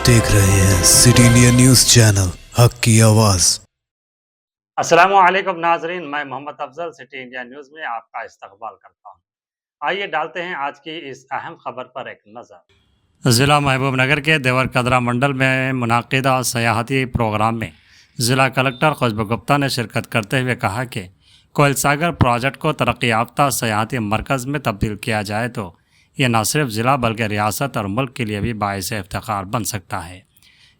देख रहे हैं सिटी इंडिया न्यूज चैनल हक की आवाज। अस्सलामुअलैकुम नाजरीन, मैं Mohammed Afzal City India News में आपका इस्तकबाल करता हूँ। आइए डालते हैं आज की इस अहम खबर पर एक नज़र। ज़िला महबूब नगर के देवर कदरा मंडल में मुनाकिदा सयाहती प्रोग्राम में ज़िला कलेक्टर खुशबू गुप्ता ने शिरकत करते हुए कहा कि कोयल सागर प्रोजेक्ट को तरक्की याफ्ता सयाहती मरकज़ में तब्दील किया जाए तो ये न सिर्फ ज़िला बल्कि रियासत और मुल्क के लिए भी बाइस इफ्तिखार बन सकता है।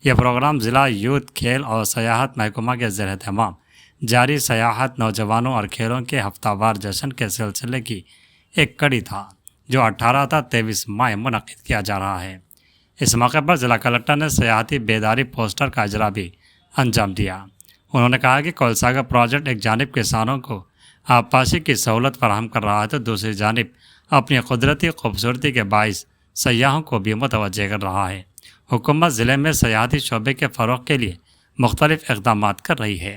यह प्रोग्राम ज़िला यूथ खेल और सयाहत महकमा के ज़ेर एहतमाम जारी सयाहत नौजवानों और खेलों के हफ्तावार जश्न के सिलसिले की एक कड़ी था, जो 18 था 23 मई मुनक़िद किया जा रहा है। इस मौके पर ज़िला कलेक्टर ने सयाहती बेदारी पोस्टर का इजरा भी अंजाम दिया। उन्होंने कहा कि कोयल सागर प्रोजेक्ट एक जानिब किसानों को आबपाशी की सहूलत फराहम कर रहा है तो दूसरी जानिब अपनी कुदरती खूबसूरती के बाइस सयाहों को भी मुतवज्जे कर रहा है। हुकूमत ज़िले में सयाहती शोबे के फ़रोग़ के लिए मुख्तलिफ़ इक़दाम कर रही है।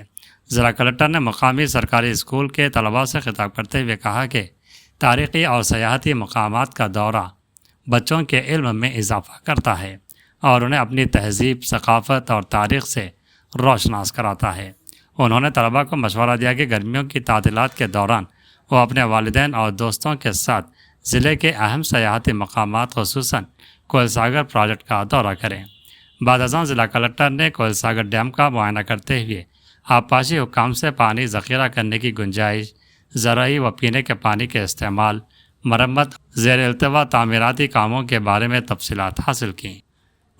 ज़िला कलेक्टर ने मकामी सरकारी स्कूल के तलबा से खिताब करते हुए कहा कि तारीख़ी और सयाहती मकामात का दौरा बच्चों के इल्म में इजाफ़ा करता है और उन्हें अपनी तहज़ीब, सक़ाफ़त और तारीख़ से रोशनास कराता है। उन्होंने तलबा को मशवरा दिया कि गर्मियों की तातीलात के दौरान वो अपने वालिदैन और दोस्तों के साथ ज़िले के अहम सयाहती मकामात ख़ुसूसन कोयल सागर प्रोजेक्ट का दौरा करें। बाद अज़ां ज़िला कलेक्टर ने कोयल सागर डैम का मुआयना करते हुए आबपाशी हुक्काम से पानी ज़ख़ीरा करने की गुंजाइश, ज़राई व पीने के पानी के इस्तेमाल, मरम्मत, ज़ेर इल्तवा तामीराती कामों के बारे में तफसीलात हासिल की।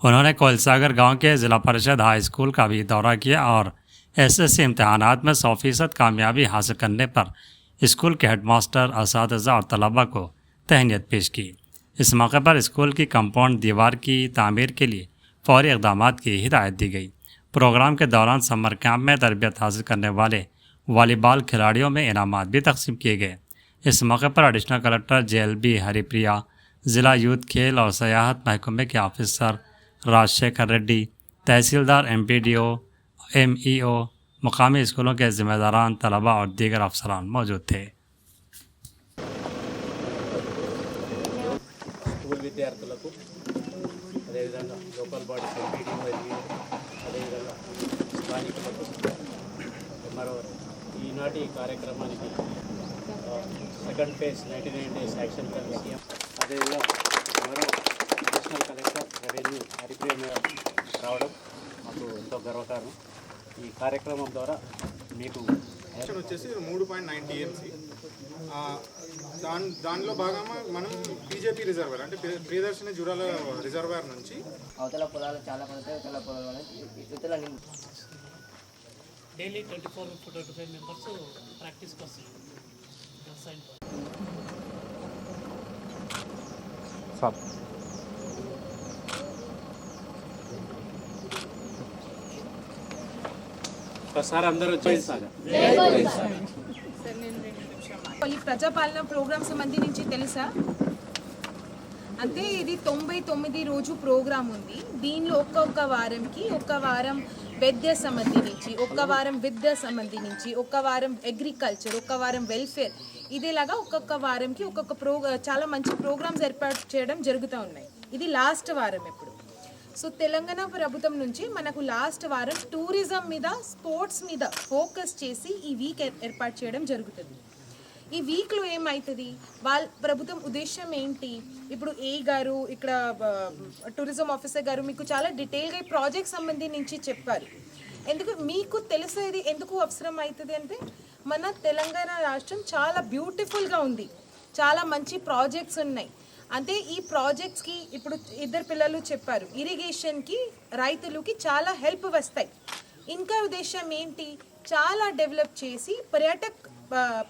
उन्होंने कोयल सागर गाँव के ज़िला परिषद हाई स्कूल का भी दौरा किया और SSC इम्तहानात में 100% कामयाबी हासिल करने पर स्कूल के हेडमास्टर, असातिज़ा और तलबा को तहनीत पेश की। इस मौके पर स्कूल की कंपाउंड दीवार की तामीर के लिए फौरी इक़दाम की हिदायत दी गई। प्रोग्राम के दौरान समर कैंप में तरबियत हासिल करने वाले वॉलीबॉल खिलाड़ियों में इनामात भी तकसीम किए गए। इस मौके पर एडिशनल कलेक्टर JLB हरिप्रिया, ज़िला यूथ खेल और सयाहत महकमे के ऑफिसर राजशेखर रेड्डी, तहसीलदार, MPDO, MEO, मुकामी स्कूलों के ज़िम्मेदारान, तलबा और दीगर अफसरान मौजूद थे। స్కూల్ విద్యార్థులకు అదేవిధంగా లోకల్ బాడీస్ MPD మరియు అదేవిధంగా స్థానికులకు మరో ఈనాటి కార్యక్రమానికి second phase 99 days action plan CM అదేవిధంగా మరో additional collector revenue Haripriya madam రావడం మాకు ఎంతో గర్వకారణం. ఈ కార్యక్రమం ద్వారా మీకు వచ్చేసి 3.9 TMC దానిలో భాగంగా మనం PJP రిజర్వర్ అంటే ప్రియదర్శిని జురాల రిజర్వర్ నుంచి అవతల పొలాలు చాలా పడతాయి. అవతల పొలాలు ఇతర డైలీ 24 to 25 మెంబర్స్ ప్రాక్టీస్కి వస్తారు. ఒకసారి అందరూ జై సాగర్. ఈ ప్రజాపాలన ప్రోగ్రామ్ సంబంధించి తెలుసా? అంటే ఇది 99 రోజు ప్రోగ్రామ్ ఉంది. దీనిలో ఒక్కొక్క వారంకి ఒక వారం వైద్య సంబంధించి, ఒక వారం విద్య సంబంధించి, ఒక వారం అగ్రికల్చర్, ఒక వారం వెల్ఫేర్, ఇదేలాగా ఒక్కొక్క వారంకి ఒక్కొక్క చాలా మంచి ప్రోగ్రామ్స్ ఏర్పాటు చేయడం జరుగుతూ ఉన్నాయి. ఇది లాస్ట్ వారం ఇప్పుడు. సో తెలంగాణ ప్రభుత్వం నుంచి మనకు లాస్ట్ వారం టూరిజం మీద, స్పోర్ట్స్ మీద ఫోకస్ చేసి ఈ వీక్ ఏర్పాటు చేయడం జరుగుతుంది. ఈ వీక్లో ఏమవుతుంది, వాళ్ళ ప్రభుత్వం ఉద్దేశం ఏంటి? ఇప్పుడు గారు ఇక్కడ టూరిజం ఆఫీసర్ గారు మీకు చాలా డీటెయిల్గా ఈ ప్రాజెక్ట్ సంబంధించి చెప్పారు. ఎందుకు మీకు తెలిసేది ఎందుకు అవసరం అవుతుంది అంటే, మన తెలంగాణ రాష్ట్రం చాలా బ్యూటిఫుల్గా ఉంది, చాలా మంచి ప్రాజెక్ట్స్ ఉన్నాయి. అంటే ఈ ప్రాజెక్ట్స్కి ఇప్పుడు ఇద్దరు పిల్లలు చెప్పారు, ఇరిగేషన్కి రైతులకి చాలా హెల్ప్ వస్తాయి. ఇంకా ఉద్దేశం ఏంటి, చాలా డెవలప్ చేసి పర్యాటక్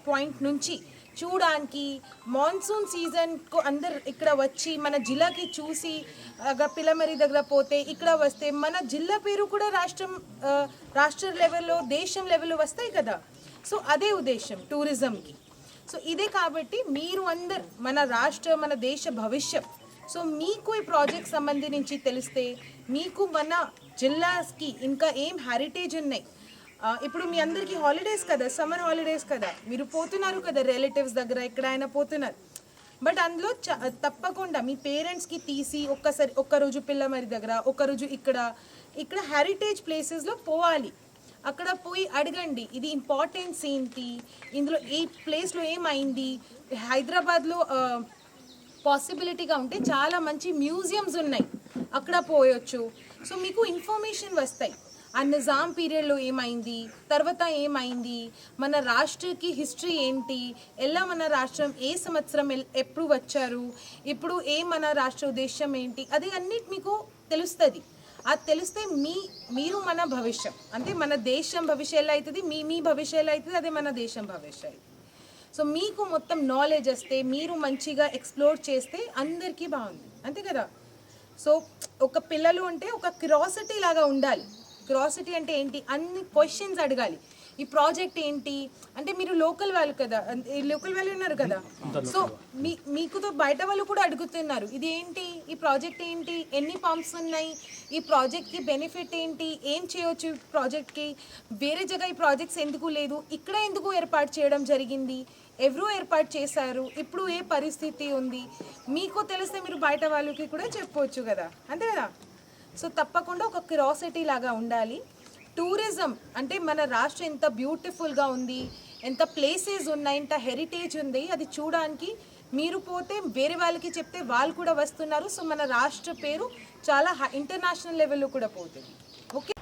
పాయింట్ నుంచి చూడడానికి మాన్సూన్ సీజన్కు అందరు ఇక్కడ వచ్చి మన జిల్లాకి చూసి పిల్లమరి దగ్గర పోతే ఇక్కడ వస్తే మన జిల్లా పేరు కూడా రాష్ట్ర లెవెల్లో, దేశం లెవెల్లో వస్తాయి కదా. సో అదే ఉద్దేశం టూరిజంకి. సో ఇదే కాబట్టి మీరు అందరు మన దేశ భవిష్యత్. సో మీకు ఈ ప్రాజెక్ట్ సంబంధించి తెలిస్తే మీకు మన జిల్లాకి ఇంకా ఏం హెరిటేజ్ ఉన్నాయి. ఇప్పుడు మీ అందరికీ హాలిడేస్ కదా, సమ్మర్ హాలిడేస్ కదా, మీరు పోతున్నారు కదా రిలేటివ్స్ దగ్గర, ఎక్కడైనా పోతున్నారు. బట్ అందులో తప్పకుండా మీ పేరెంట్స్కి తీసి ఒక్కరోజు పిల్లమరి దగ్గర, ఒక్కరోజు ఇక్కడ హెరిటేజ్ ప్లేసెస్లో పోవాలి. అక్కడ పోయి అడగండి ఇది ఇంపార్టెన్స్ ఏంటి, ఇందులో ఈ ప్లేస్లో ఏమైంది. హైదరాబాద్లో పాసిబిలిటీగా ఉంటే చాలా మంచి మ్యూజియంస్ ఉన్నాయి, అక్కడ పోయొచ్చు. సో మీకు ఇన్ఫర్మేషన్ వస్తాయి ఆ నిజాం పీరియడ్లో ఏమైంది, తర్వాత ఏమైంది, మన రాష్ట్రకి హిస్టరీ ఏంటి, ఎలా మన రాష్ట్రం ఏ సంవత్సరం ఎప్పుడు వచ్చారు, ఇప్పుడు మన రాష్ట్ర ఉద్దేశం ఏంటి, అది అన్నిటి మీకు తెలుస్తుంది. అది తెలిస్తే మీరు మన భవిష్యం, అంటే మన దేశం భవిష్యం ఎలా అవుతుంది, మీ భవిష్యం ఎలా అవుతుంది, అదే మన దేశం భవిష్యం. సో మీకు మొత్తం నాలెడ్జ్ వస్తే, మీరు మంచిగా ఎక్స్ప్లోర్ చేస్తే అందరికీ బాగుంది, అంతే కదా. సో ఒక పిల్లలు అంటే ఒక క్యూరియాసిటీ లాగా ఉండాలి. క్యూరియాసిటీ అంటే ఏంటి, అన్ని క్వశ్చన్స్ అడగాలి. ఈ ప్రాజెక్ట్ ఏంటి అంటే మీరు లోకల్ వాళ్ళు కదా, లోకల్ వాళ్ళు ఉన్నారు కదా, సో మీకుతో బయట వాళ్ళు కూడా అడుగుతున్నారు ఇది ఏంటి, ఈ ప్రాజెక్ట్ ఏంటి, ఎన్ని పంప్స్ ఉన్నాయి, ఈ ప్రాజెక్ట్కి బెనిఫిట్ ఏంటి, ఏం చేయవచ్చు ఈ ప్రాజెక్ట్కి, వేరే జగ ఈ ప్రాజెక్ట్స్ ఎందుకు లేదు, ఇక్కడ ఎందుకు ఏర్పాటు చేయడం జరిగింది, ఎవరు ఏర్పాటు చేశారు, ఇప్పుడు ఏ పరిస్థితి ఉంది, మీకు తెలిస్తే మీరు బయట వాళ్ళకి కూడా చెప్పవచ్చు కదా, అంతే కదా. సో తప్పకుండా ఒక క్యూరియాసిటీ లాగా ఉండాలి. టూరిజం అంటే మన రాష్ట్రం ఎంత బ్యూటిఫుల్గా ఉంది, ఎంత ప్లేసెస్ ఉన్నాయి, ఎంత హెరిటేజ్ ఉంది, అది చూడడానికి మీరు పోతే వేరే వాళ్ళకి చెప్తే వాళ్ళు కూడా వస్తున్నారు. సో మన రాష్ట్ర పేరు చాలా ఇంటర్నేషనల్ లెవెల్లో కూడా పోతుంది. ఓకే,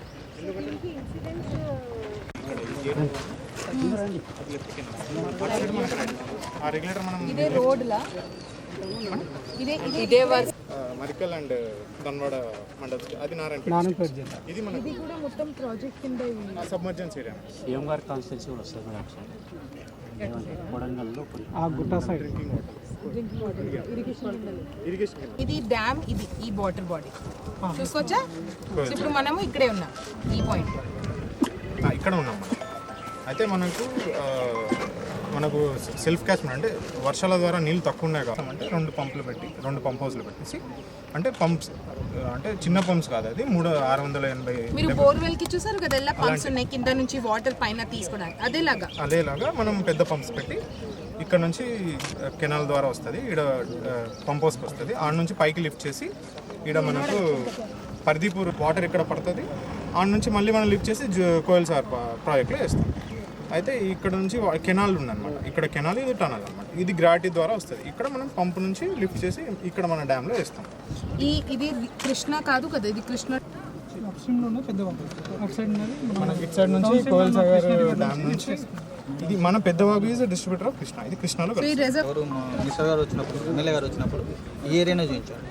ఆ రెగ్యులేటర్ మనం ఇదే రోడ్లా, ఇదే work, Marikal and Dhanwada mandals, అది నారాయణపేట. ఇది మన ఇది కూడా మొత్తం ప్రాజెక్ట్ కింద సబ్మర్జెన్స్ ఏరియా. సీఎం గారి కాన్స్టిట్యూన్సీ కూడా వస్తుంది మేడం సార్, కొడంగల్లో ఇరిగేషన్ ఇది డ్యామ్, ఇది ఈ వాటర్ బాడీ చూసుకోవచ్చా. సో ఇప్పుడు మనము ఇక్కడే ఉన్నాం, ఈ పాయింట్ ఇక్కడ ఉన్నాం మనం. అయితే మనకు సెల్ఫ్ క్యాచ్మెంట్ అంటే వర్షాల ద్వారా నీళ్ళు తక్కువ ఉన్నాయి కాబట్టి రెండు పంప్ హౌస్లు పెట్టేసి, అంటే పంప్స్ అంటే చిన్న పంప్స్ కాదు, అది 680. మీరు బోర్వెల్ కి చూసారు కదా, ఎలా పంప్స్ ఉన్నాయి కింద నుంచి వాటర్ పైన తీసుకోవడానికి, అదేలాగా మనం పెద్ద పంప్స్ పెట్టి ఇక్కడ నుంచి కెనాల్ ద్వారా వస్తుంది, ఇక్కడ పంప్ హౌస్కి వస్తుంది, ఆడ నుంచి పైకి లిఫ్ట్ చేసి ఇక్కడ మనకు పరిధిపూర్ వాటర్ ఇక్కడ పడుతుంది, ఆడ నుంచి మళ్ళీ మనం లిఫ్ట్ చేసి కోయల్ సార్ ప్రాజెక్ట్లో వేస్తాం. అయితే ఇక్కడ నుంచి కెనాల్ ఉందన్నమాట, ఇక్కడ కెనాల్, ఇది టనల్ అనమాట, ఇది గ్రావిటీ ద్వారా వస్తుంది, ఇక్కడ మనం పంప్ నుంచి లిఫ్ట్ చేసి ఇక్కడ మన డ్యామ్లో వేస్తాం. ఇది కృష్ణ కాదు కదా, ఇది కృష్ణ మనకి ఇటు సైడ్ నుంచి కోయల్ సాగర్ డ్యామ్ నుంచి ఇది మన Peddavagu is distributor of Krishna, ఇది కృష్ణలో. నిషా గారు వచ్చినప్పుడు ఎమ్మెల్యే గారు వచ్చినప్పుడు ఈ ఏరియానే చూపించారు.